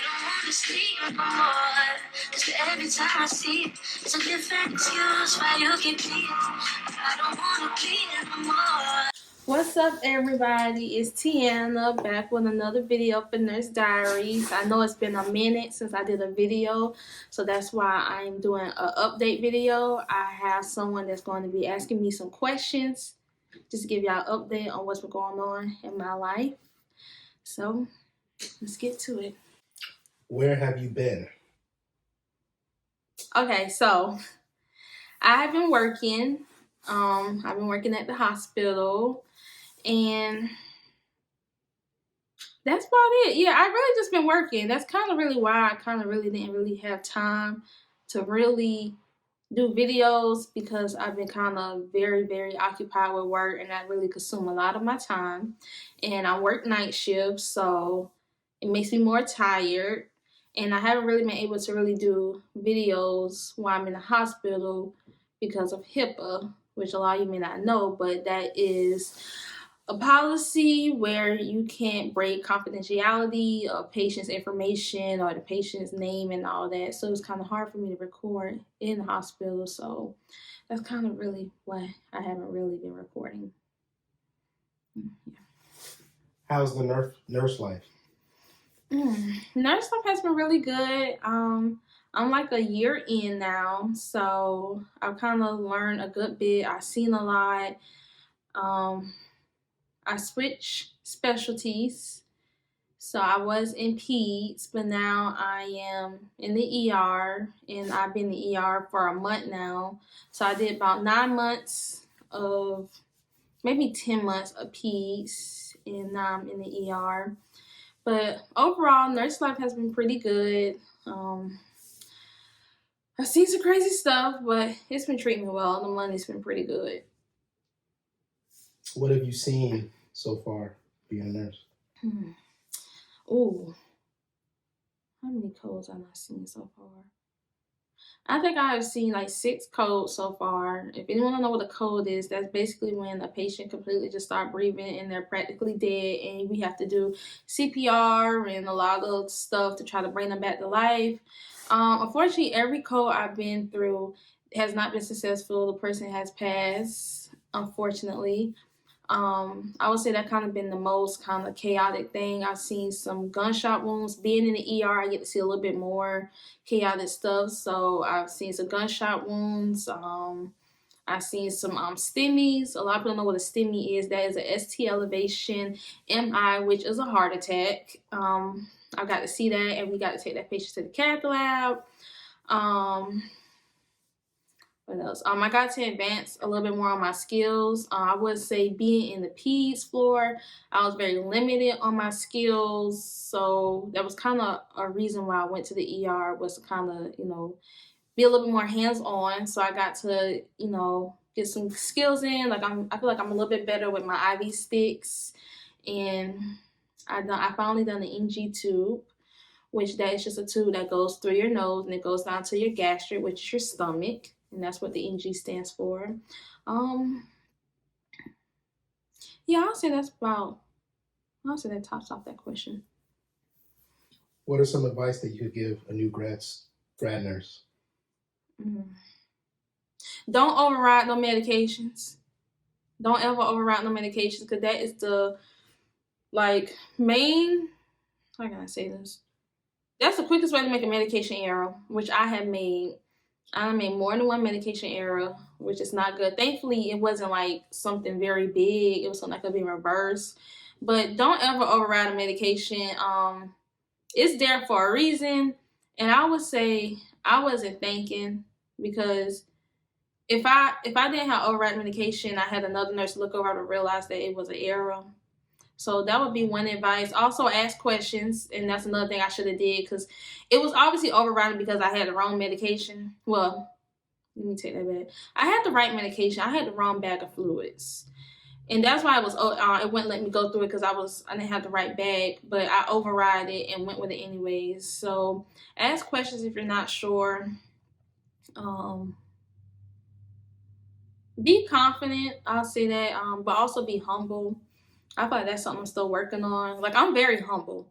don't wanna sleep no more. 'Cause every time I see you, it's a different excuse why you keep me. I don't wanna be no more. What's up, everybody? It's Tiana back with another video for Nurse Diaries. I know it's been a minute since I did a video, so that's why I'm doing an update video. I have someone that's going to be asking me some questions just to give y'all an update on what's been going on in my life. So let's get to it. Where have you been? Okay, so I've been working. I've been working at the hospital, and that's about it. Yeah, I really just been working. That's kind of really why I kind of really didn't really have time to really do videos, because I've been kind of very occupied with work, and that really consume a lot of my time. And I work night shifts, so it makes me more tired. And I haven't really been able to really do videos while I'm in the hospital because of HIPAA, which a lot of you may not know, but that is a policy where you can't break confidentiality of patient's information or the patient's name and all that. So it's kind of hard for me to record in the hospital. So that's kind of really why I haven't really been recording. Yeah. How's the nurse life? Nurse life has been really good. I'm like a year in now, so I've kind of learned a good bit. I've seen a lot. I switched specialties. So I was in peds, but now I am in the ER, and I've been in the ER for a month now. So I did about 9 months of, maybe 10 months of peds, and now I'm in the ER. But overall, nurse life has been pretty good. I've seen some crazy stuff, but it's been treating me well. The money's been pretty good. What have you seen so far being a nurse? Oh, how many codes have I seen so far? I think I have seen like 6 codes so far. If anyone don't know what a code is, that's basically when a patient completely just start breathing and they're practically dead, and we have to do CPR and a lot of stuff to try to bring them back to life. Unfortunately, every code I've been through has not been successful. The person has passed, unfortunately. I would say that kind of been the most kind of chaotic thing. I've seen some gunshot wounds. Being in the ER, I get to see a little bit more chaotic stuff. So I've seen some gunshot wounds. I've seen some STEMIs. A lot of people don't know what a STEMI is. That is a ST elevation MI, which is a heart attack. I got to see that, and we got to take that patient to the cath lab. What else? I got to advance a little bit more on my skills. I would say being in the peds floor, I was very limited on my skills. So that was kind of a reason why I went to the ER, was to kind of, be a little bit more hands-on. So I got to, get some skills in. Like I feel like I'm a little bit better with my IV sticks. And I finally done the NG tube, which that is just a tube that goes through your nose and it goes down to your gastric, which is your stomach. And that's what the NG stands for. Yeah, I'll say that tops off that question. What are some advice that you could give a new grad nurse? Don't override no medications. Don't ever override no medications, because that is the main, how can I say this? That's the quickest way to make a medication error, which I have made. I made more than one medication error, which is not good. Thankfully, it wasn't like something very big. It was something that could be reversed. But don't ever override a medication. It's there for a reason. And I would say I wasn't thinking, because if I didn't have override medication, I had another nurse look over to realize that it was an error. So that would be one advice. Also, ask questions, and that's another thing I should have did, because it was obviously overriding because I had the wrong medication. Well, let me take that back. I had the right medication. I had the wrong bag of fluids, and that's why it wouldn't let me go through it, because I didn't have the right bag, but I override it and went with it anyways. So ask questions if you're not sure. Be confident. I'll say that, but also be humble. I feel like that's something I'm still working on. Like, I'm very humble,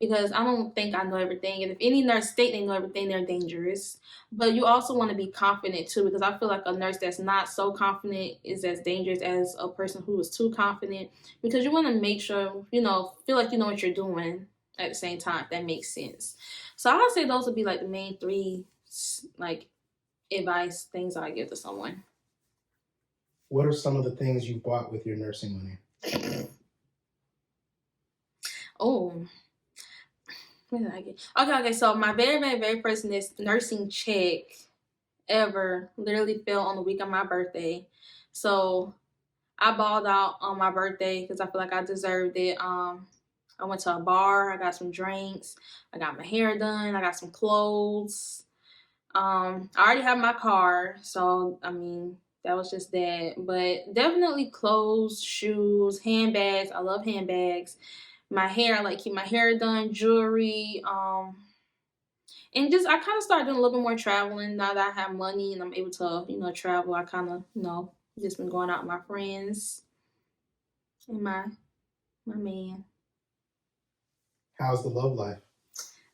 because I don't think I know everything. And if any nurse state they know everything, they're dangerous. But you also want to be confident too, because I feel like a nurse that's not so confident is as dangerous as a person who is too confident. Because you want to make sure, feel like you know what you're doing at the same time, if that makes sense. So I would say those would be like the main three like advice things I give to someone. What are some of the things you bought with your nursing money? Oh, what did I get? Okay. So my very first nursing check ever literally fell on the week of my birthday. So I balled out on my birthday because I feel like I deserved it. I went to a bar, I got some drinks, I got my hair done, I got some clothes. I already have my car, so I mean that was just that. But definitely clothes, shoes, handbags. I love handbags. My hair, I like keep my hair done, jewelry, and just I kind of started doing a little bit more traveling now that I have money and I'm able to, travel. I kind of, just been going out with my friends and my man. How's the love life?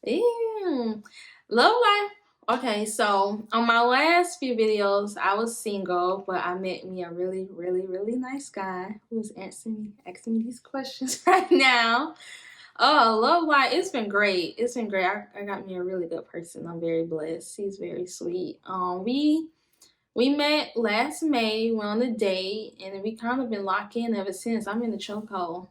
Ew. Love life. Okay, so on my last few videos, I was single, but I met me a really, really, really nice guy who is asking me these questions right now. Oh, love life. It's been great. It's been great. I got me a really good person. I'm very blessed. He's very sweet. We met last May, went on a date, and we kind of been locked in ever since. I'm in the chokehold.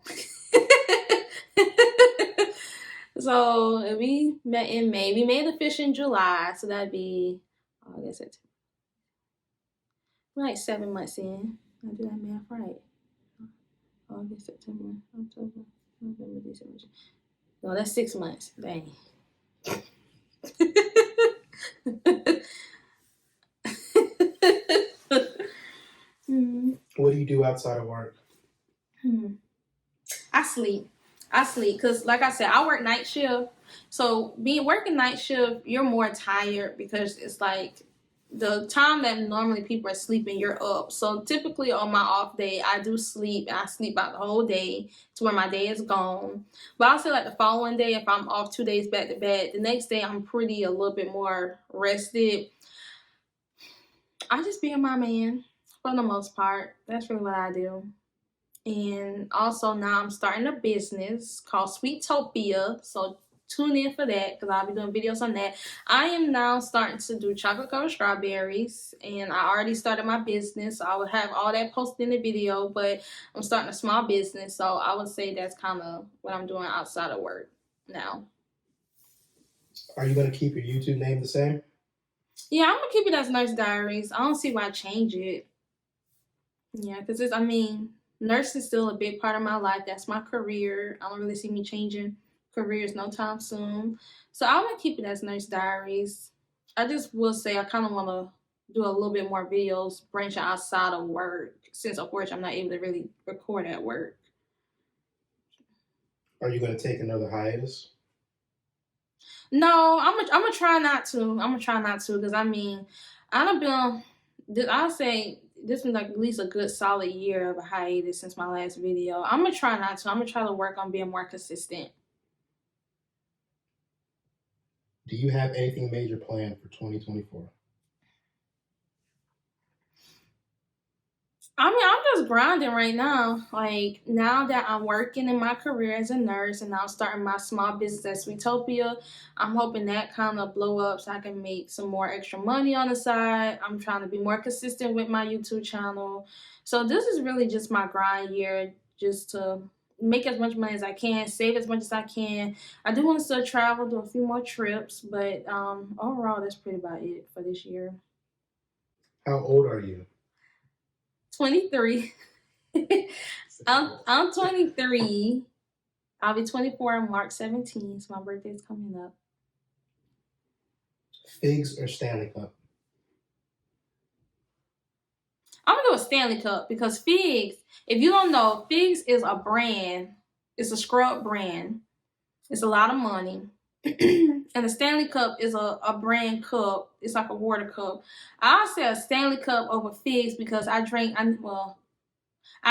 So we met in May. We made the fish in July, so that'd be August, September. Right, 7 months in. I do that math right. August, September, October, November, December. No, that's 6 months. Dang. What do you do outside of work? I sleep. Because, like I said, I work night shift. So, working night shift, you're more tired because it's like the time that normally people are sleeping, you're up. So, typically on my off day, I do sleep and I sleep out the whole day to where my day is gone. But I'll say, like, the following day, if I'm off 2 days back to back, the next day I'm pretty a little bit more rested. I just be a my man for the most part. That's really what I do. And also now I'm starting a business called Sweetopia. So tune in for that because I'll be doing videos on that. I am now starting to do chocolate covered strawberries, and I already started my business. So I would have all that posted in the video, but I'm starting a small business. So I would say that's kind of what I'm doing outside of work now. Are you going to keep your YouTube name the same? Yeah, I'm going to keep it as Nurse Diaries. I don't see why I change it. Yeah, because nursing is still a big part of my life. That's my career. I don't really see me changing careers no time soon. So I'm gonna keep it as Nurse Diaries. I just will say I kind of want to do a little bit more videos branching outside of work, since of course I'm not able to really record at work. Are you going to take another hiatus? No, I'm gonna try not to. I'm gonna try not to because I don't been. I'll say this was like at least a good solid year of a hiatus since my last video. I'm gonna try not to. I'm gonna try to work on being more consistent. Do you have anything major planned for 2024? I'm just grinding right now. Like, now that I'm working in my career as a nurse and now I'm starting my small business at Sweetopia, I'm hoping that kind of blow up so I can make some more extra money on the side. I'm trying to be more consistent with my YouTube channel. So this is really just my grind year, just to make as much money as I can, save as much as I can. I do want to still travel, do a few more trips, but overall, that's pretty about it for this year. How old are you? 23. I'm 23. I'll be 24 on March 17th. So my birthday's coming up. Figs or Stanley Cup? I'm gonna do a Stanley Cup because Figs, if you don't know, Figs is a brand. It's a scrub brand. It's a lot of money. And a Stanley Cup is a brand cup. It's like a water cup. I'll say a Stanley Cup over Figs because I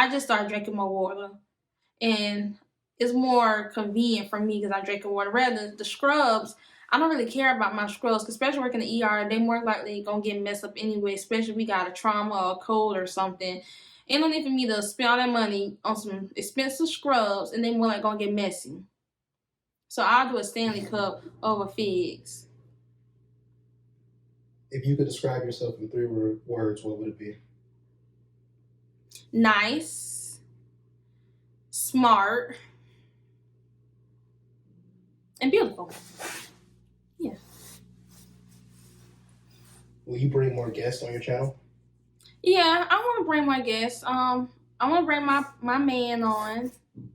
just started drinking more water. And it's more convenient for me because I'm drinking water. Rather the scrubs, I don't really care about my scrubs, 'cause especially working in the ER. They more likely gonna get messed up anyway. Especially if we got a trauma or a cold or something. Ain't no need for me to spend all that money on some expensive scrubs, and they more like gonna get messy. So I'll do a Stanley Cup over figs. If you could describe yourself in three words, what would it be? Nice, smart, and beautiful. Yeah. Will you bring more guests on your channel? Yeah, I want to bring my guests. I want to bring my man on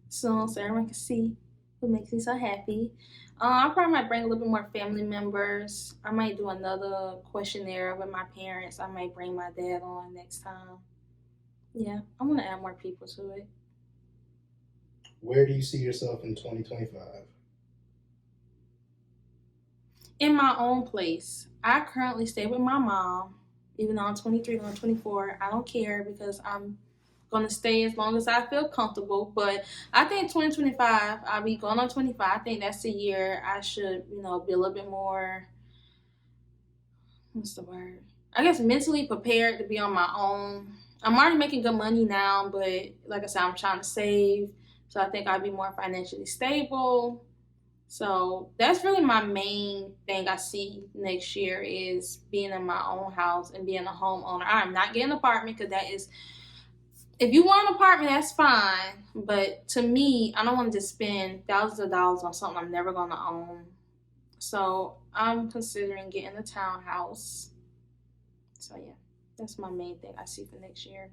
soon so everyone can see who makes me so happy. I probably might bring a little bit more family members. I might do another questionnaire with my parents. I might bring my dad on next time. Yeah, I want to add more people to it. Where do you see yourself in 2025? In my own place. I currently stay with my mom. Even though I'm 23, going 24, I don't care because I'm going to stay as long as I feel comfortable. But I think 2025, I'll be going on 25. I think that's the year I should, be a little bit more, what's the word? I guess mentally prepared to be on my own. I'm already making good money now, but like I said, I'm trying to save. So I think I'll be more financially stable. So that's really my main thing I see next year is being in my own house and being a homeowner. I'm not getting an apartment because that is, if you want an apartment, that's fine. But to me, I don't want to just spend thousands of dollars on something I'm never going to own. So I'm considering getting a townhouse. So yeah, that's my main thing I see for next year.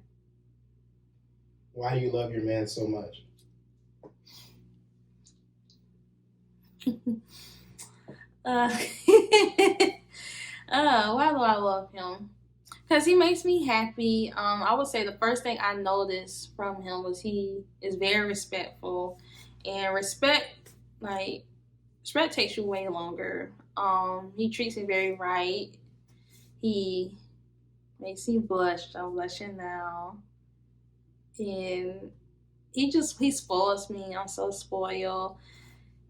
Why do you love your man so much? uh, why do I love him? Because he makes me happy. I would say the first thing I noticed from him was he is very respectful, and like respect takes you way longer. He treats me very right. He makes me blush. I'm blushing now, and he spoils me. I'm so spoiled.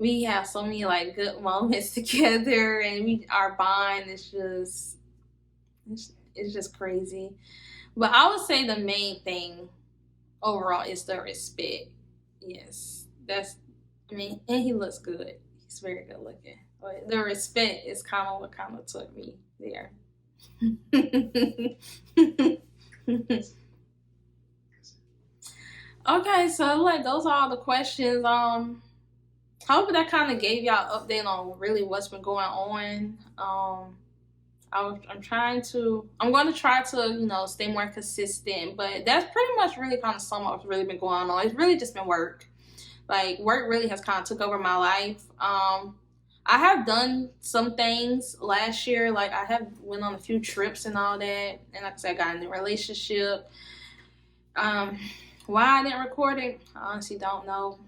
We have so many like good moments together, and our bond is it's just crazy. But I would say the main thing overall is the respect. Yes, that's. I mean, and he looks good. He's very good looking. But the respect is kind of what kind of took me there. Okay, so like those are all the questions. Hopefully that kind of gave y'all an update on really what's been going on. I'm going to try to, stay more consistent, but that's pretty much really kind of sum up what's really been going on. It's really just been work. Like work really has kind of took over my life. I have done some things last year. Like I have went on a few trips and all that. And like I said, I got in a relationship. Um, why I didn't record it, I honestly don't know.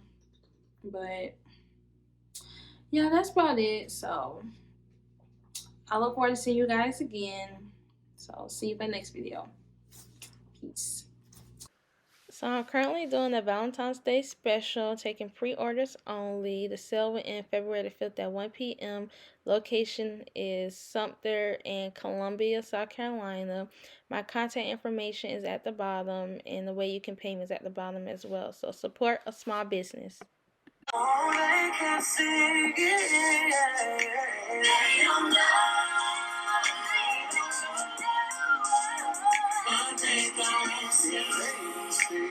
But yeah, that's about it. So I look forward to seeing you guys again. So see you in the next video. Peace. So I'm currently doing a Valentine's Day special, taking pre-orders only. The sale will end February the 5th at 1 p.m. Location is Sumter and Columbia, South Carolina. My contact information is at the bottom, and the way you can pay me is at the bottom as well. So support a small business. All they can sing, yeah.